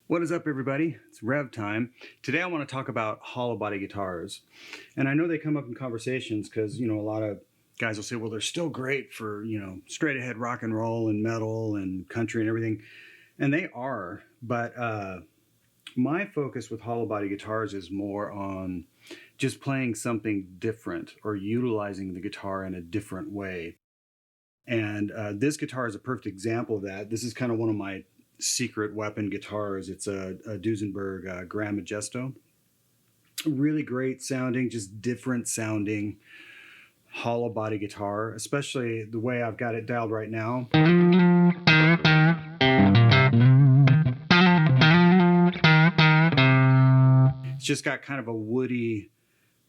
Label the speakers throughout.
Speaker 1: What is up, everybody? It's Revv time. Today I want to talk about hollow body guitars. And I know they come up in conversations because, a lot of guys will say, well, they're still great for, straight ahead rock and roll and metal and country and everything. And they are. But my focus with hollow body guitars is more on just playing something different or utilizing the guitar in a different way. And this guitar is a perfect example of that. This is kind of one of my secret weapon guitars. It's a Duesenberg Grand Majesto. Really great sounding, just different sounding hollow body guitar, especially the way I've got it dialed right now. It's just got kind of a woody,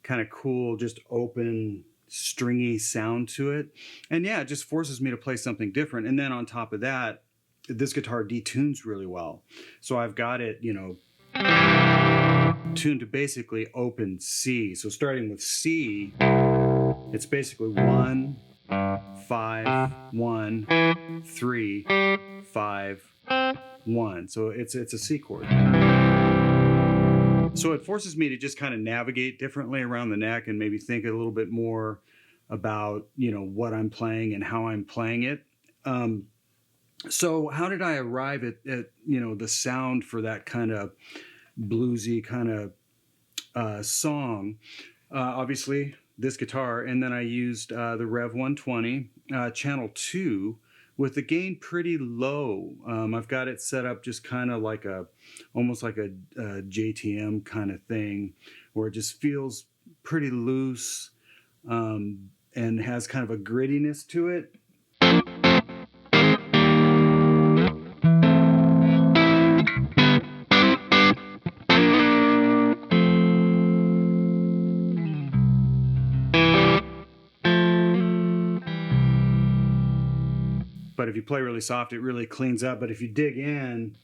Speaker 1: kind of cool, just open, stringy sound to it. And yeah, it just forces me to play something different. And then on top of that, this guitar detunes really well. So I've got it, tuned to basically open C. So starting with C, it's basically 1, 5, 1, 3, 5, 1. So it's a C chord. So it forces me to just kind of navigate differently around the neck and maybe think a little bit more about, what I'm playing and how I'm playing it. So how did I arrive at the sound for that kind of bluesy kind of song? Obviously, this guitar, and then I used the Revv 120 channel 2 with the gain pretty low. I've got it set up just kind of like almost like a JTM kind of thing, where it just feels pretty loose and has kind of a grittiness to it. But if you play really soft, it really cleans up. But if you dig in,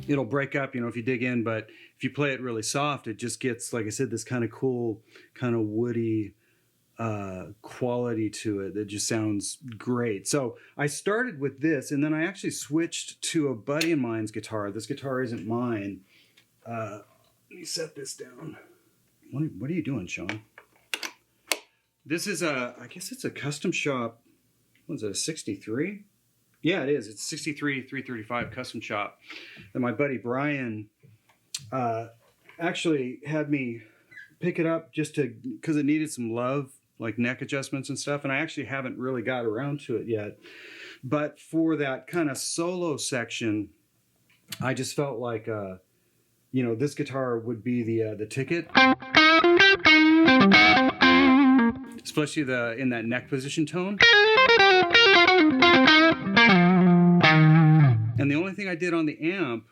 Speaker 1: it'll break up, if you dig in. But if you play it really soft, it just gets, like I said, this kind of cool, kind of woody quality to it that just sounds great. So I started with this, and then I actually switched to a buddy of mine's guitar. This guitar isn't mine, Let me set this down. What are you doing, Shawn? This is I guess it's a custom shop. What is it, a 63? Yeah, it is. It's 63 335 custom shop. And my buddy Brian actually had me pick it up just because it needed some love, like neck adjustments and stuff. And I actually haven't really got around to it yet. But for that kind of solo section, I just felt like, you know, this guitar would be the ticket. Especially in that neck position tone. And the only thing I did on the amp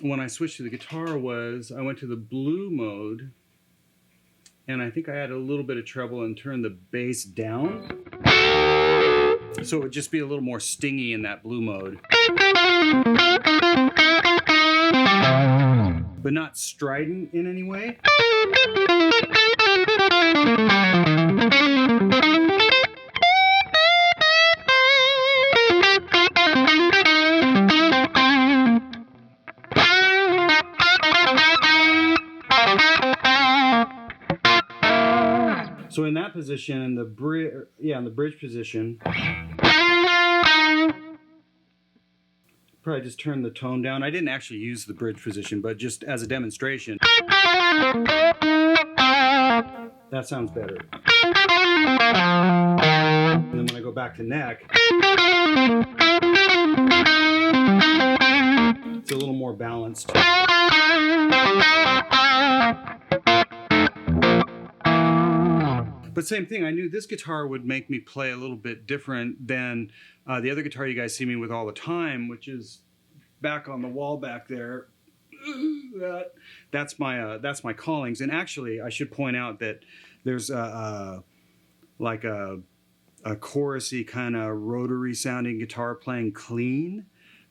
Speaker 1: when I switched to the guitar was I went to the blue mode, and I think I had a little bit of treble and turned the bass down. So it would just be a little more stingy in that blue mode. But not strident in any way. So in that position, in the bridge position, probably just turn the tone down. I didn't actually use the bridge position, but just as a demonstration, that sounds better. And then when I go back to neck, it's a little more balanced. But same thing, I knew this guitar would make me play a little bit different than the other guitar you guys see me with all the time, which is back on the wall back there. That's my Callings. And actually, I should point out that there's like a chorusy kind of rotary sounding guitar playing clean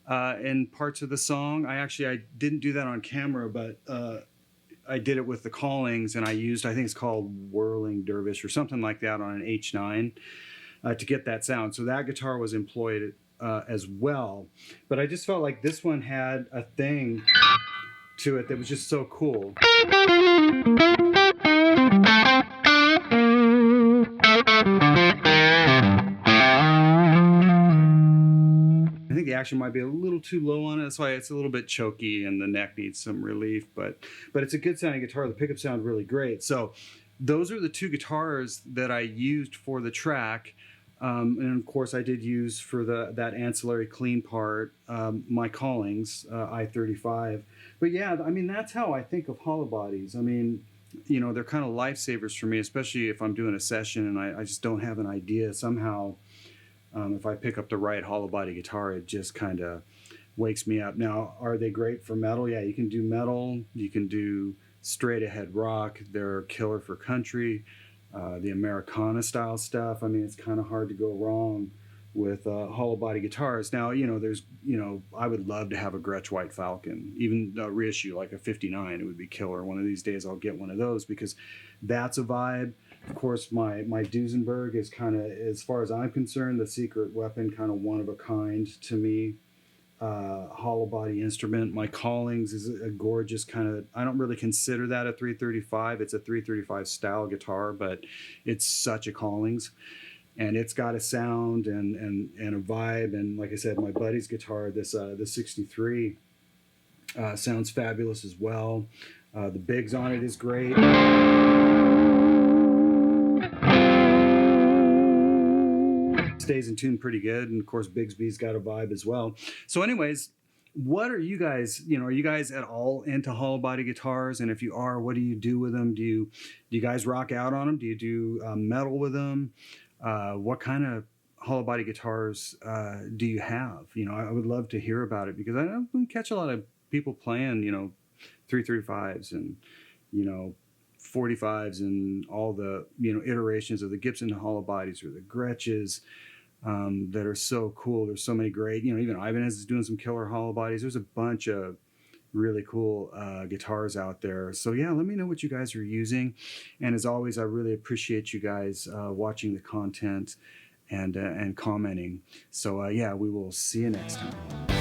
Speaker 1: in parts of the song. I didn't do that on camera, but I did it with the Callings, and I used, I think it's called Whirling Dervish or something like that on an H9 to get that sound. So that guitar was employed as well. But I just felt like this one had a thing to it that was just so cool. I think the action might be a little too low on it. That's why it's a little bit choky and the neck needs some relief. But it's a good sounding guitar. The pickup sounds really great. So those are the two guitars that I used for the track. And of course I did use for that ancillary clean part, my Callings, I-35. But yeah, I mean, that's how I think of hollow bodies. I mean, you know, they're kind of lifesavers for me, especially if I'm doing a session and I just don't have an idea. Somehow, if I pick up the right hollow body guitar, it just kind of wakes me up. Now, are they great for metal? Yeah, you can do metal. You can do straight ahead rock. They're killer for country. The Americana style stuff. I mean, it's kind of hard to go wrong with hollow body guitars. Now, you know, I would love to have a Gretsch White Falcon, even a reissue like a 59. It would be killer. One of these days I'll get one of those because that's a vibe. Of course, my Duesenberg is kind of, as far as I'm concerned, the secret weapon, kind of one of a kind to me. Hollow body instrument. My Callings is a gorgeous kind of, I don't really consider that a 335. It's a 335 style guitar, but it's such a Callings. And it's got a sound and a vibe. And like I said, my buddy's guitar, this 63, sounds fabulous as well. The Biggs on it is great. Stays in tune pretty good, and of course Bigsby's got a vibe as well. So anyways, what are you guys, are you guys at all into hollow body guitars? And if you are, what do you do with them? Do you guys rock out on them? Do you do metal with them? What kind of hollow body guitars do you have? I would love to hear about it, because I don't catch a lot of people playing 335s and 45s and all the iterations of the Gibson hollow bodies or the Gretsches that are so cool. There's so many great, even Ibanez is doing some killer hollow bodies. There's a bunch of really cool guitars out there. So yeah, let me know what you guys are using. And as always, I really appreciate you guys watching the content and commenting. So yeah, we will see you next time.